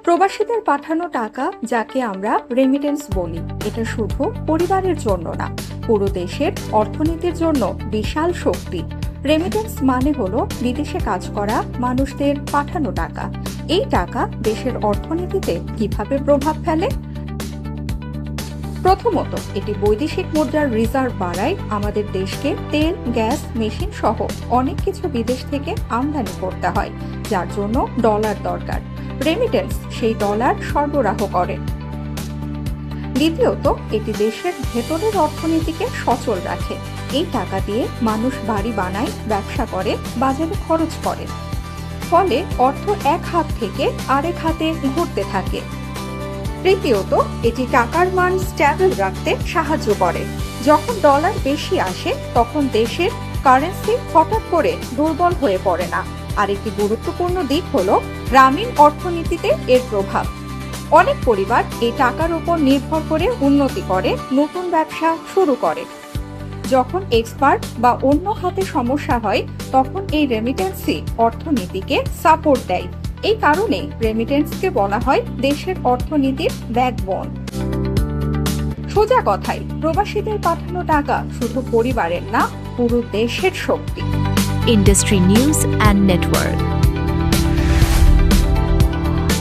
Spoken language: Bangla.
প্রবাসীদের পাঠানো টাকা, যাকে আমরা রেমিটেন্স বলি, এটা শুধু পরিবারের জন্য না, পুরো দেশের অর্থনীতির জন্য বিশাল শক্তি। রেমিটেন্স মানে হলো বিদেশে কাজ করা মানুষদের পাঠানো টাকা। এই টাকা দেশের অর্থনীতিতে কিভাবে প্রভাব ফেলে? প্রথমত, এটি বৈদেশিক মুদ্রার রিজার্ভ বাড়ায়। আমাদের দেশকে তেল, গ্যাস, মেশিন সহ অনেক কিছু বিদেশ থেকে আমদানি করতে হয়, যার জন্য ডলার দরকার। রেমিটেন্স সেই ডলার সরবরাহ করে। দ্বিতীয়ত, এটি দেশের ভেতরের অর্থনীতিকে সচল রাখে। এই টাকা দিয়ে মানুষ বাড়ি বানায়, ব্যবসা করে, বাজারে খরচ করে। ফলে অর্থ এক হাত থেকে আরেক হাতে ঘুরতে থাকে। তৃতীয়ত, এটি টাকার মান স্ট্যাবল রাখতে সাহায্য করে। যখন ডলার বেশি আসে, তখন দেশের কারেন্সি হঠাৎ করে দুর্বল হয়ে পড়ে না। আরেকটি গুরুত্বপূর্ণ দিক হলো গ্রামীণ অর্থনীতিতে এর প্রভাব। অনেক পরিবার এই টাকার উপর নির্ভর করে উন্নতি করে, নতুন ব্যবসা শুরু করে। যখন এক্সপার্ট বা অন্য হাতে সমস্যা হয়, তখন এই রেমিটেন্সই অর্থনীতিকে সাপোর্ট দেয়। এই কারণে রেমিটেন্সকে বলা হয় দেশের অর্থনীতির ব্যাকবোন। সোজা কথায়, প্রবাসীদের পাঠানো টাকা শুধু পরিবারের না, পুরো দেশের শক্তি। Industry News and Network.